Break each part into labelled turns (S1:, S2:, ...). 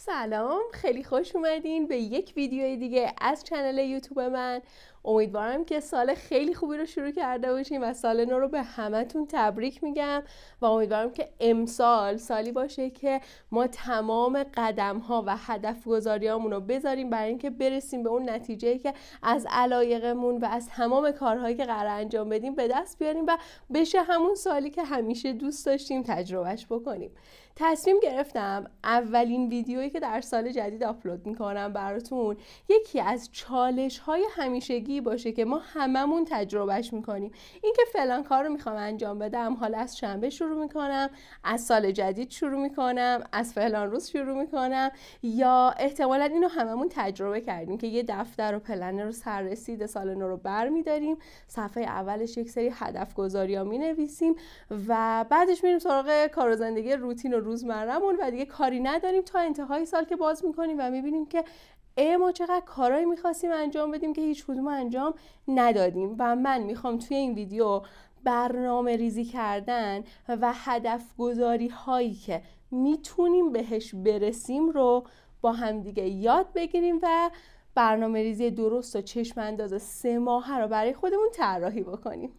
S1: سلام، خیلی خوش اومدین به یک ویدیو دیگه از کانال یوتیوب من. امیدوارم که سال خیلی خوبی رو شروع کرده باشیم و سال نو رو به همتون تبریک میگم و امیدوارم که امسال سالی باشه که ما تمام قدم ها و هدف گذاریامون رو بذاریم برای اینکه برسیم به اون نتیجه‌ای که از علایقمون و از تمام کارهایی که قرار انجام بدیم به دست بیاریم و بشه همون سالی که همیشه دوست داشتیم تجربهش بکنیم. تصمیم گرفتم اولین ویدیویی که در سال جدید آپلود میکنم براتون یکی از چالش های همیشگی باشه که ما هممون تجربهش میکنیم. اینکه فلان کار رو میخوام انجام بدم، حالا از شنبه شروع میکنم، از سال جدید شروع میکنم، از فلان روز شروع میکنم، یا احتمالا اینو هممون تجربه کردیم که یه دفتر و پلنر رو سررسید سال نو رو برمیداریم، صفحه اولش یک سری هدف گذاری ها مینویسیم و بعدش میریم سراغ کار و زندگی روتین و روزمره‌مون و دیگه کاری نداریم تا انتهای سال که باز میکنیم و میبینیم که ما چقدر کارایی میخواستیم انجام بدیم که هیچ کدوم انجام ندادیم. و من میخوام توی این ویدیو برنامه ریزی کردن و هدف گذاری هایی که میتونیم بهش برسیم رو با هم دیگه یاد بگیریم و برنامه ریزی درست و چشم انداز 3 ماهه رو برای خودمون طراحی بکنیم.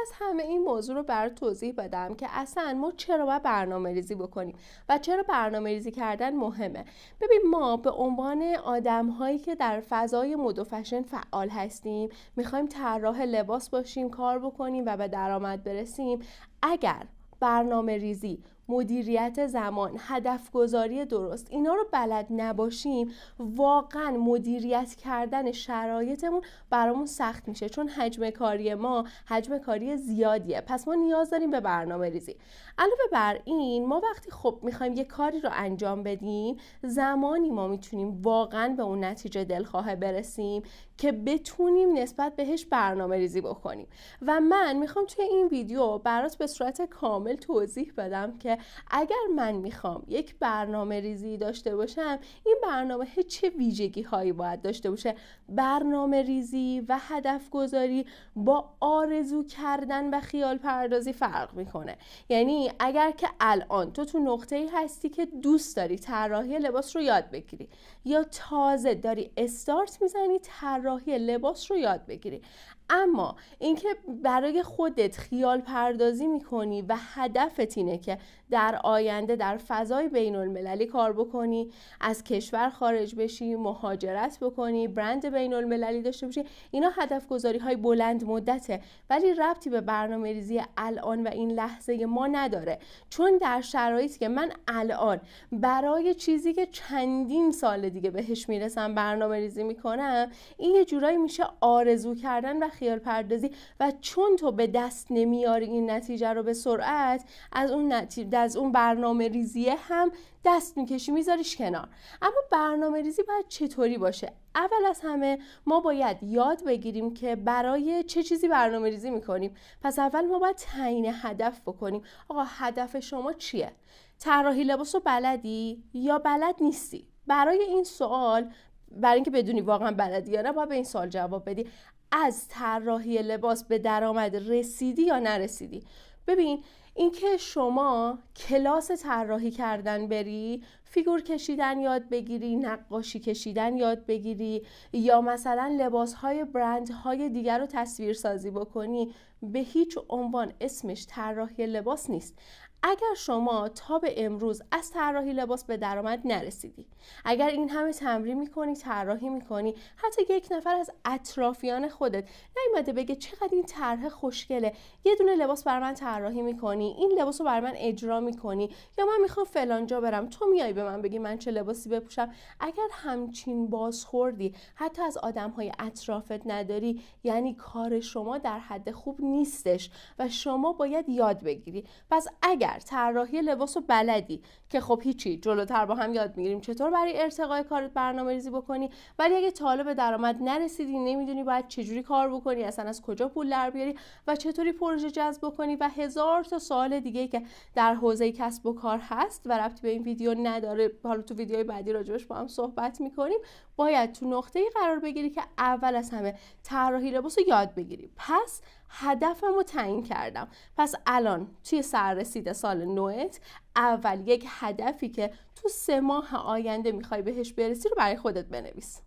S1: از همه این موضوع رو برات توضیح بدم که اصلا ما چرا باید برنامه ریزی بکنیم و چرا برنامه ریزی کردن مهمه. ببین، ما به عنوان آدم هایی که در فضای مد و فشن فعال هستیم، میخوایم طراح لباس باشیم، کار بکنیم و به درآمد برسیم. اگر برنامه ریزی، مدیریت زمان، هدف گذاری درست اینا رو بلد نباشیم، واقعا مدیریت کردن شرایطمون برامون سخت میشه، چون حجم کاری ما حجم کاری زیادیه. پس ما نیاز داریم به برنامه ریزی. علاوه بر این، ما وقتی میخوایم یه کاری رو انجام بدیم، زمانی ما میتونیم واقعا به اون نتیجه دلخواه برسیم که بتونیم نسبت بهش برنامه ریزی بکنیم. و من میخوام توی این ویدیو برات به صورت کامل توضیح بدم که اگر من میخوام یک برنامه ریزی داشته باشم، این برنامه چه ویژگی هایی باید داشته باشه. برنامه ریزی و هدف گذاری با آرزو کردن و خیال پردازی فرق میکنه. یعنی اگر که الان تو نقطه‌ای هستی که دوست داری طراحی لباس رو یاد بگیری، یا تازه داری استارت میزنی طراحی لباس رو یاد بگیری، اما اینکه برای خودت خیال پردازی میکنی و هدفت اینه که در آینده در فضای بین المللی کار بکنی، از کشور خارج بشی، مهاجرت بکنی، برند بین المللی داشته باشی، اینا هدف گذاری های بلند مدته، ولی ربطی به برنامه ریزی الان و این لحظه ما نداره. چون در شرایطی که من الان برای چیزی که چندین سال دیگه بهش میرسم برنامه ریزی میکنم، این یه جورایی میشه آرزو کردن و خیال پردازی، و چون تو به دست نمیاری این نتیجه رو به سرعت، از اون برنامه ریزی هم دست میکشی، میذاریش کنار. اما برنامه ریزی باید چطوری باشه؟ اول از همه ما باید یاد بگیریم که برای چه چیزی برنامه ریزی میکنیم. پس اول ما باید تعیین هدف بکنیم. آقا هدف شما چیه؟ طراحی لباس رو بلدی یا بلد نیستی؟ برای این سوال، برای اینکه بدونی واقعا بلدی یا نه، باید به این سوال جواب بدی. از طراحی لباس به درآمد رسیدی یا نرسیدی؟ ببین، اینکه شما کلاس طراحی کردن بری، فیگور کشیدن یاد بگیری، نقاشی کشیدن یاد بگیری، یا مثلا لباس‌های برندهای دیگر رو تصویرسازی بکنی، به هیچ عنوان اسمش طراحی لباس نیست. اگر شما تا به امروز از طراحی لباس به درآمد نرسیدی، اگر این همه تمرین میکنی، طراحی میکنی، حتی یک نفر از اطرافیان خودت نیومده بگه چقدر این طرح خوشگله، یه دونه لباس برای من طراحی میکنی، این لباس رو برای من اجرا میکنی، یا من میخوام فلان جا برم، تو میای به من بگی من چه لباسی بپوشم، اگر همچین بازخوردی حتی از آدمهای اطرافت نداری، یعنی کار شما در حد خوب نیستش و شما باید یاد بگیری. پس اگر اگر طراحی لباس رو بلدی که خب هیچی، جلوتر با هم یاد میگیریم چطور برای ارتقای کارت برنامه‌ریزی بکنی، ولی اگه تا حالا به درآمد نرسیدی، نمیدونی باید چجوری کار بکنی، اصلا از کجا پول در بیاری و چطوری پروژه جذب بکنی و هزار تا سوال دیگه که در حوزه کسب و کار هست و ربطی به این ویدیو نداره، حالا تو ویدیوهای بعدی راجبش با هم صحبت میکنیم، باید تو نقطه‌ای قرار بگیری که اول از همه طراحی لباس رو یاد بگیری. پس هدفم رو تعیین کردم. پس الان توی سررسید سال نوت اول یک هدفی که تو 3 ماه آینده میخوای بهش برسی رو برای خودت بنویس.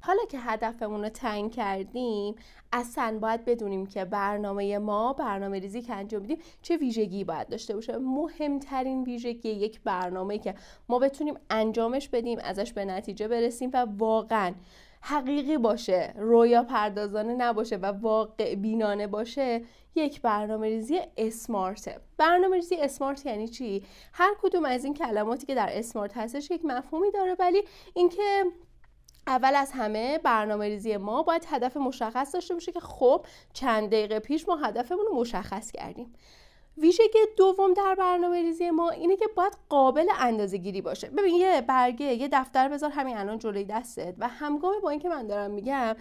S1: حالا که هدفمون رو تعیین کردیم، اصلا باید بدونیم که برنامه ریزی که انجام میدیم چه ویژگی باید داشته باشه. مهمترین ویژگی یک برنامه‌ای که ما بتونیم انجامش بدیم، ازش به نتیجه برسیم و واقعاً حقیقی باشه، رویا پردازانه نباشه و واقع بینانه باشه، یک برنامه‌ریزی اسمارته. برنامه‌ریزی اسمارت یعنی چی؟ هر کدوم از این کلماتی که در اسمارت هستش یک مفهومی داره، ولی اینکه اول از همه برنامه‌ریزی ما باید هدف مشخص داشته باشه که خب چند دقیقه پیش ما هدفمون رو مشخص کردیم. ویژگی دوم در برنامه‌ریزی ما اینه که باید قابل اندازه‌گیری باشه. ببین یه برگه، یه دفتر بذار همین الان جلوی دستت و همگام با اینکه من دارم میگم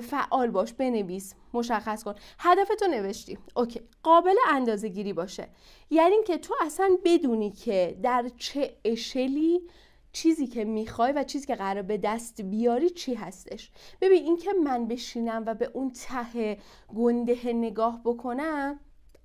S1: فعال باش، بنویس، مشخص کن. هدفتو نوشتی، اوکی، قابل اندازه‌گیری باشه. یعنی که تو اصلا بدونی که در چه اشلی چیزی که میخوای و چیزی که قراره به دست بیاری چی هستش. ببین این که من بشینم و به اون ته گنده نگاه بکنم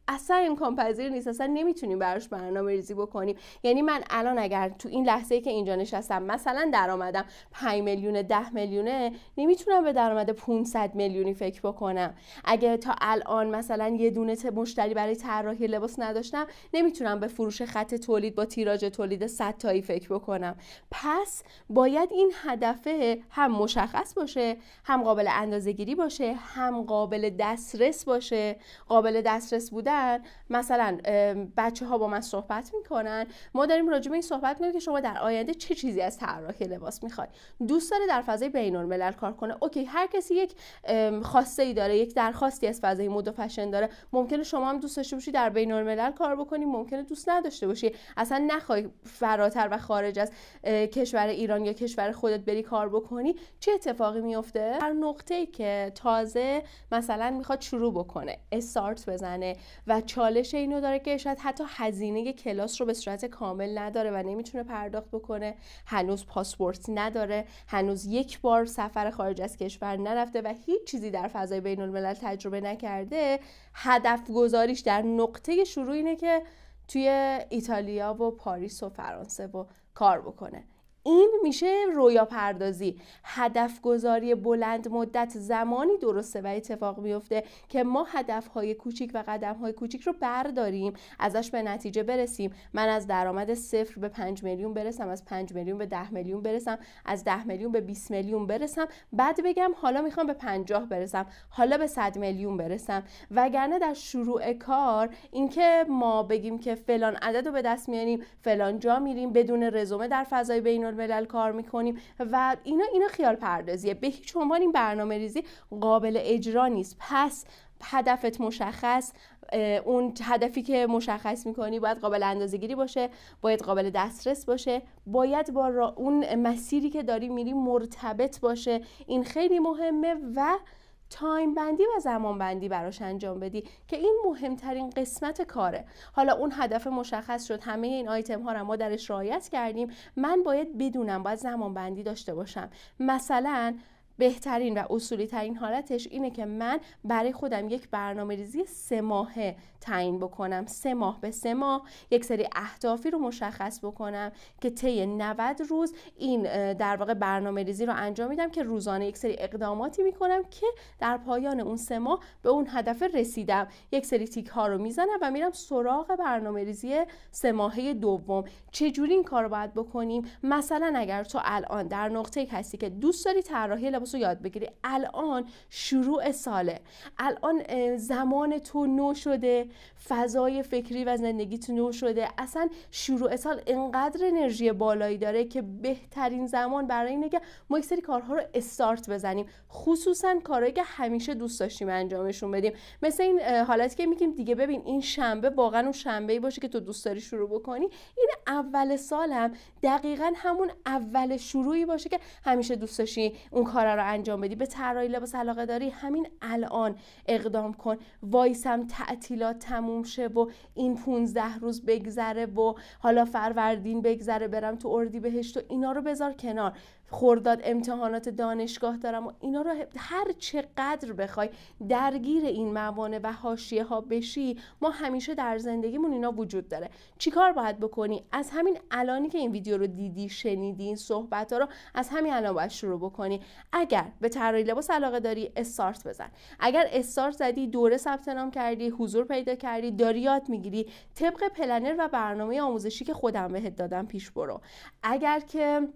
S1: اصلا امکان پذیر نیست، اصلا نمیتونیم براش برنامه ریزی بکنیم. یعنی من الان اگر تو این لحظه‌ای که اینجا نشستم مثلا درآمدم 5 میلیون 10 میلیونه، نمیتونم به درآمد 500 میلیونی فکر بکنم. اگه تا الان مثلا یه دونه مشتری برای طراحی لباس نداشتم، نمیتونم به فروش خط تولید با تیراژ تولید 100 تایی فکر بکنم. پس باید این هدف هم مشخص باشه، هم قابل اندازه‌گیری باشه، هم قابل دسترس باشه. قابل دسترس بودن مثلا بچه ها با من صحبت میکنن، ما داریم راجع به این صحبت میکنیم که شما در آینده چه چیزی از طراحی لباس میخوای. دوست داره در فضای بین‌الملل کار کنه، اوکی، هر کسی یک خواسته ای داره، یک درخواستی از فضای مد و فشن داره. ممکنه شما هم دوست داشته باشی در بین‌الملل کار بکنی، ممکنه دوست نداشته باشی، اصلا نخوای فراتر و خارج از کشور ایران یا کشور خودت بری کار بکنی. چه اتفاقی میفته؟ در نقطه‌ای که تازه مثلا میخواد شروع بکنه، استارت بزنه و چالش اینو داره که شاید حتی هزینه کلاس رو به صورت کامل نداره و نمیتونه پرداخت بکنه، هنوز پاسپورت نداره، هنوز یک بار سفر خارج از کشور نرفته و هیچ چیزی در فضای بین الملل تجربه نکرده. هدف گذاریش در نقطه شروع اینه که توی ایتالیا و پاریس و فرانسه و کار بکنه. این میشه رویا پردازی، هدف گذاری بلند مدت. زمانی درسته و اتفاق میفته که ما هدفهای کوچیک و قدمهای کوچیک رو برداریم، ازش به نتیجه برسیم. من از درآمد 0 به 5 میلیون برسم، از 5 میلیون به 10 میلیون برسم، از 10 میلیون به 20 میلیون برسم، بعد بگم حالا میخوام به 50 برسم، حالا به 100 میلیون برسم. وگرنه در شروع کار اینکه ما بگیم که فلان عدد رو به دست میاریم، فلان جا میریم، بدون رزومه در فضای بین الملل کار میکنیم و اینا خیال پردازیه. به هیچ عنوان این برنامه ریزی قابل اجرا نیست. پس هدفت مشخص، اون هدفی که مشخص میکنی باید قابل اندازه‌گیری باشه، باید قابل دسترس باشه، باید با اون مسیری که داری میری مرتبط باشه. این خیلی مهمه و تایم بندی و زمان بندی براش انجام بدی که این مهمترین قسمت کاره. حالا اون هدف مشخص شد، همه این آیتم ها رو ما درش رعایت کردیم، من باید بدونم، باید زمان بندی داشته باشم. مثلا بهترین و اصولی ترین حالتش اینه که من برای خودم یک برنامه ریزی 3 ماهه تعیین بکنم. 3 ماه به 3 ماه یک سری اهدافی رو مشخص بکنم که طی 90 روز این در واقع برنامه ریزی رو انجام میدم که روزانه یک سری اقداماتی میکنم که در پایان اون 3 ماه به اون هدف رسیدم. یک سری تیک ها رو میزنم و میرم سراغ برنامه ریزی 3 ماهه دوم. چجوری این کار رو باید بکنیم؟ مثلا اگر تو الان در نقطه‌ای هستی که دوست داری طراحی لباس لباس رو یاد بگیری. الان شروع ساله، الان زمان تو نو شده، فضای فکری و زندگی تو نو شده. اصلا شروع سال انقدر انرژی بالایی داره که بهترین زمان برای اینه که ما یک سری کارها رو استارت بزنیم، خصوصا کارهایی که همیشه دوست داشتیم انجامشون بدیم. مثل این حالتی که میگیم دیگه ببین این شنبه واقعا اون شنبه‌ای باشه که تو دوست داری شروع بکنی. این اول سالم دقیقاً همون اول شروعی باشه که همیشه دوست داشتی اون کارا رو انجام بدی. به طراحی لباس علاقه داری، همین الان اقدام کن. وایسم تعطیلات تموم شه و این 15 روز بگذره و حالا فروردین بگذره برم تو اردیبهشت و اینا رو بذار کنار. خرداد امتحانات دانشگاه دارم و اینا رو هر چقدر بخوای درگیر این موانع و حاشیه ها بشی، ما همیشه در زندگیمون اینا وجود داره. چیکار باید بکنی؟ از همین الانی که این ویدیو رو دیدی، شنیدی این صحبت ها رو، از همین الان باید شروع بکنی. اگر به طراحی لباس علاقه داری، استارت بزن. اگر استارت زدی، دوره ثبت نام کردی، حضور پیدا کردی، داری یاد میگیری، طبق پلنر و برنامه آموزشی که خودم بهت دادم پیش برو. اگر که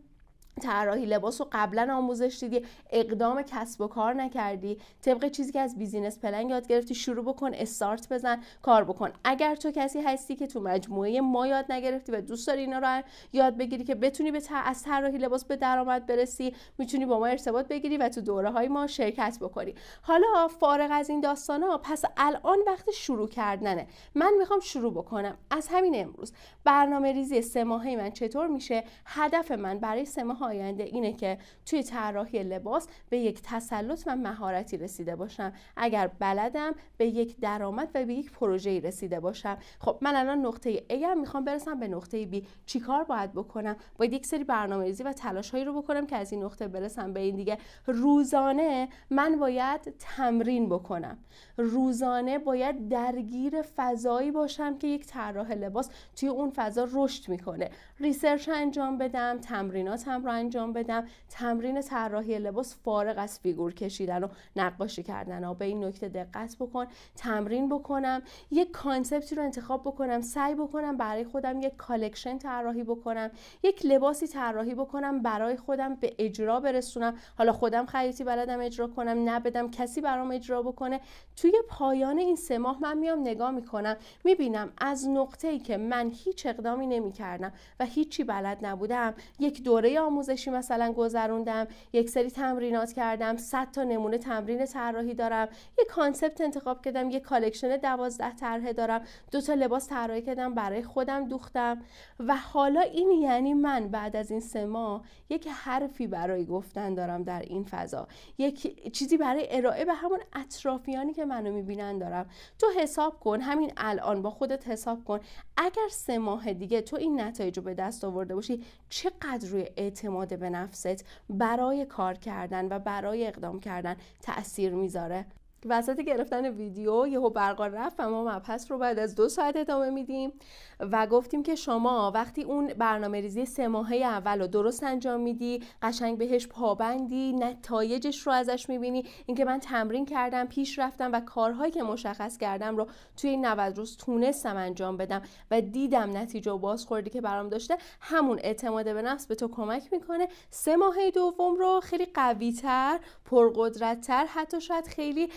S1: طراحی لباس رو قبلا آموزش دیدی، اقدام کسب و کار نکردی، طبق چیزی که از بیزینس پلن یاد گرفتی شروع بکن، استارت بزن، کار بکن. اگر تو کسی هستی که تو مجموعه ما یاد نگرفتی و دوست داری اینا رو یاد بگیری که بتونی از طراحی لباس به درآمد برسی، میتونی با ما ارتباط بگیری و تو دوره‌های ما شرکت بکنی. حالا فارغ از این داستانا، پس الان وقت شروع کردنه. من میخوام شروع بکنم از همین امروز. برنامه‌ریزی 3 ماهه من چطور میشه؟ هدف من برای 3 ماه آینده اینه که توی طراحی لباس به یک تسلط و مهارتی رسیده باشم. اگر بلدم به یک درآمد و به یک پروژه‌ای رسیده باشم. خب من الان نقطه A ام، میخوام برسم به نقطه B. چیکار باید بکنم؟ باید یک سری برنامه‌ریزی و تلاش‌هایی رو بکنم که از این نقطه برسم به این دیگه. روزانه من باید تمرین بکنم. روزانه باید درگیر فضایی باشم که یک طراح لباس توی اون فضا رشد میکنه. ریسرچ انجام بدم، تمریناتم رو انجام بدم. تمرین طراحی لباس فارغ از فیگور کشیدن و نقاشی کردن ها. به این نکته دقت بکن. تمرین بکنم، یک کانسپتی رو انتخاب بکنم، سعی بکنم برای خودم یک کالکشن طراحی بکنم، یک لباسی طراحی بکنم برای خودم به اجرا برسونم. حالا خودم خیاطی بلدم اجرا کنم، نبدم کسی برام اجرا بکنه. توی پایان این 3 ماه من میام نگاه میکنم، میبینم از نقطه‌ای که من هیچ اقدامی نمی‌کردم و هیچی بلد نبودم، یک دوره آموزشی مثلا گذروندم، یک سری تمرینات کردم، 100 تا نمونه تمرین طراحی دارم، یک کانسپت انتخاب کردم، یک کالکشن 12 طرحه دارم، 2 تا لباس طراحی کردم برای خودم دوختم. و حالا این یعنی من بعد از این 3 ماه یک حرفی برای گفتن دارم در این فضا، یک چیزی برای ارائه به همون اطرافیانی که منو میبینن دارم. تو حساب کن، همین الان با خودت حساب کن، اگر 3 ماه دیگه تو این نتایج رو به دست آورده باشی، چقدر روی اعتماد به نفست برای کار کردن و برای اقدام کردن تأثیر میذاره. وسط گرفتن ویدیو یهو برق رفت و ما مبحث رو بعد از 2 ساعت ادامه میدیم و گفتیم که شما وقتی اون برنامه‌ریزی 3 ماهه اول رو درست انجام میدی، قشنگ بهش پابندی، نتایجش رو ازش میبینی، اینکه من تمرین کردم، پیش رفتم و کارهایی که مشخص کردم رو توی این 90 روز تونستم انجام بدم و دیدم نتیجه و بازخوردی که برام داشته، همون اعتماد به نفس به تو کمک میکنه 3 ماهه دوم رو خیلی قوی‌تر، پرقدرت‌تر، حتی شاید خیلی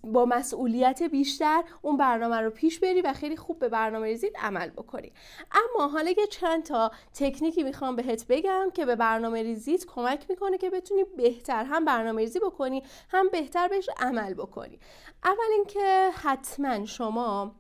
S1: با مسئولیت بیشتر اون برنامه رو پیش بری و خیلی خوب به برنامه‌ریزیت عمل بکنی. اما حالا یه چند تا تکنیکی میخوام بهت بگم که به برنامه‌ریزیت کمک میکنه که بتونی بهتر هم برنامه‌ریزی بکنی، هم بهتر بهش عمل بکنی. اول اینکه حتما شما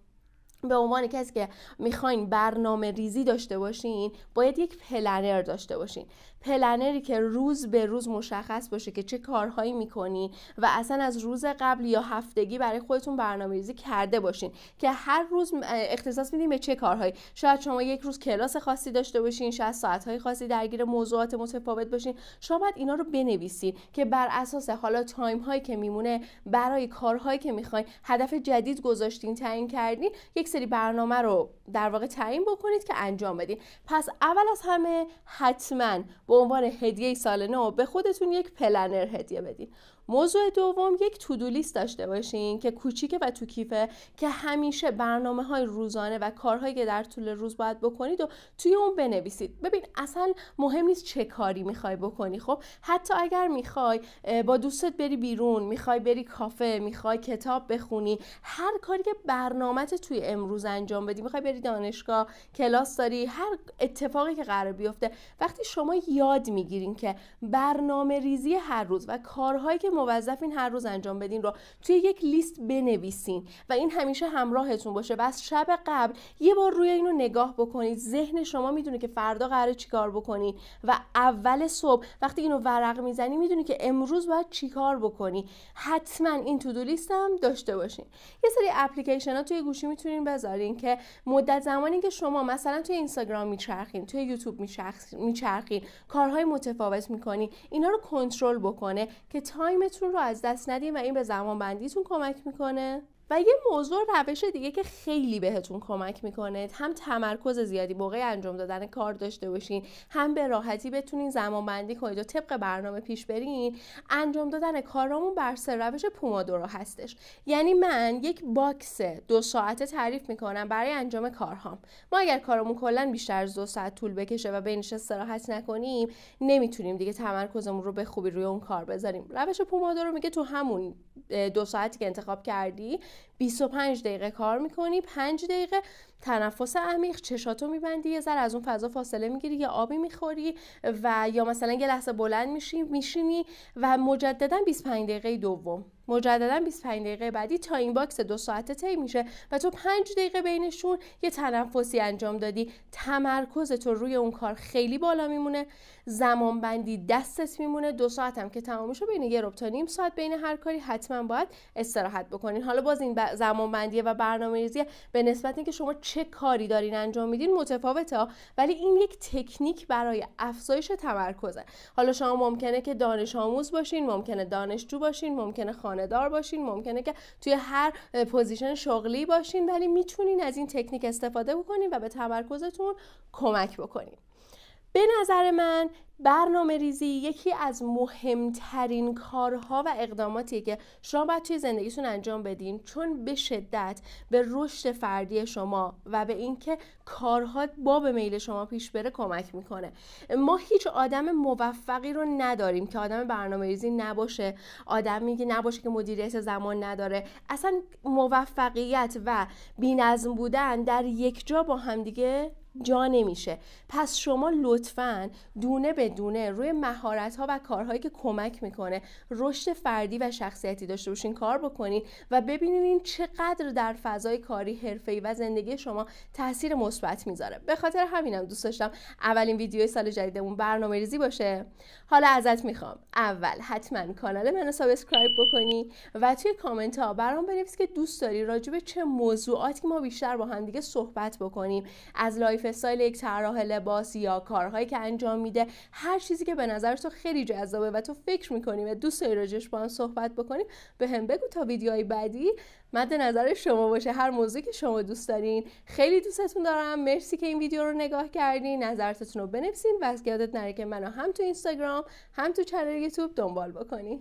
S1: به عنوان کسی که میخواین برنامه ریزی داشته باشین، باید یک پلنر داشته باشین. پلنری که روز به روز مشخص باشه که چه کارهایی میکنین و اصلا از روز قبل یا هفتگی برای خودتون برنامه ریزی کرده باشین که هر روز اختصاص میدین به چه کارهایی. شاید شما یک روز کلاس خاصی داشته باشین، شاید ساعتهای خاصی درگیر موضوعات متفاوت باشین. شما باید اینا رو بنویسین که بر اساس حالا تایم هایی که میمونه برای کارهایی که میخواین، هدف جدید گذاشتین، تعیین کردین، یک سری برنامه رو در واقع تعیین بکنید که انجام بدین. پس اول از همه حتما به عنوان هدیه سال نو به خودتون یک پلنر هدیه بدین. موضوع دوم، یک تودو لیست داشته باشین که کوچیکه و تو کیفه که همیشه برنامه‌های روزانه و کارهایی که در طول روز باید بکنید و توی اون بنویسید. ببین اصلا مهم نیست چه کاری میخوای بکنی. خب حتی اگر میخوای با دوستت بری بیرون، میخوای بری کافه، میخوای کتاب بخونی، هر کاری که برنامه‌ت توی امروز انجام بدی، میخوای بری دانشگاه، کلاس داری، هر اتفاقی که قرار بیفته، وقتی شما یاد میگیرین که برنامه ریزی هر روز و کارهایی که موظفین هر روز انجام بدین رو توی یک لیست بنویسین و این همیشه همراهتون باشه و از شب قبل یه بار روی اینو نگاه بکنید، ذهن شما میدونه که فردا قراره چیکار بکنی و اول صبح وقتی اینو ورق میزنی میدونی که امروز باید چیکار بکنی. حتما این تو دو لیست هم داشته باشین. یه سری اپلیکیشن ها توی گوشی میتونین بذارین که مدت زمانی که شما مثلا توی اینستاگرام میچرخین، توی یوتیوب میچرخین، کارهای متفاوت میکنین، اینا رو کنترل بکنه که تایمتون رو از دست ندین و این به زمان بندیتون کمک میکنه. و یه موضوع روش دیگه که خیلی بهتون کمک میکنه، هم تمرکز زیادی موقع انجام دادن کار داشته باشین، هم به راحتی بتونین زمان بندی کنید و طبق برنامه پیش برین، انجام دادن کارامون بر سر روش پومودورو هستش. یعنی من یک باکس 2 ساعته تعریف میکنم برای انجام کارهام. ما اگر کارمون کلا بیشتر از 2 ساعت طول بکشه و بینش استراحت نکنیم، نمیتونیم دیگه تمرکزمون رو به خوبی روی اون کار بذاریم. روش پومودورو میگه تو همون 2 ساعتی که انتخاب کردی 25 دقیقه کار میکنی، 5 دقیقه تنفس عمیق، چشاتو میبندی، یه ذره از اون فضا فاصله میگیری، یا آبی میخوری و یا مثلا یه لحظه بلند میشینی و مجددا 25 دقیقه دوم، مجددا 25 دقیقه بعدی تا این باکس 2 ساعته طی میشه و تو 5 دقیقه بینشون یه تنفسی انجام دادی. تمرکزت روی اون کار خیلی بالا میمونه، زمان بندی دستت میمونه. 2 ساعت هم که تمام میشه، بین 1 تا نیم ساعت بین هر کاری حتما باید استراحت بکنین. حالا باز این زمان بندی و برنامه‌ریزی به نسبت اینکه شما چه کاری دارین انجام میدین متفاوته، ولی این یک تکنیک برای افزایش تمرکزه. حالا شما ممکنه که دانش آموز باشین، ممکنه دانشجو باشین، ممکنه خانه‌دار باشین، ممکنه که توی هر پوزیشن شغلی باشین، ولی میتونین از این تکنیک استفاده بکنین و به تمرکزتون کمک بکنین. به نظر من برنامه ریزی یکی از مهمترین کارها و اقداماتیه که شما باید توی زندگیتون انجام بدین، چون به شدت به رشد فردی شما و به اینکه کارها با به میل شما پیش بره کمک میکنه. ما هیچ آدم موفقی رو نداریم که آدم برنامه ریزی نباشه، آدمی که نباشه که مدیریت زمان نداره. اصلا موفقیت و بی‌نظم بودن در یک جا با هم دیگه جا نمیشه. پس شما لطفاً دونه به دونه روی مهارت‌ها و کارهایی که کمک میکنه رشد فردی و شخصیتی داشته باشین کار بکنین و ببینین این چقدر در فضای کاری، حرفه‌ای و زندگی شما تاثیر مثبت میذاره. به خاطر همینم دوست داشتم اولین ویدیوی سال جدیدمون برنامه‌ریزی باشه. حالا ازت میخوام اول حتما کانال منو سابسکرایب بکنی و توی کامنت ها برام بنویس که دوست داری راجع به چه موضوعاتی ما بیشتر با هم دیگه صحبت بکنیم، از لایف استایل یک طراح لباس یا کارهایی که انجام میده، هر چیزی که به نظر تو خیلی جذابه و تو فکر میکنی و دوست داری راجعش با هم صحبت بکنیم بهم بگو تا ویدیوهای بعدی مد نظر شما باشه. هر موضوعی که شما دوست دارین. خیلی دوستتون دارم. مرسی که این ویدیو رو نگاه کردین. نظراتتون رو بنویسین و از یادت نره که منو هم تو اینستاگرام هم تو کانال یوتیوب دنبال بکنین.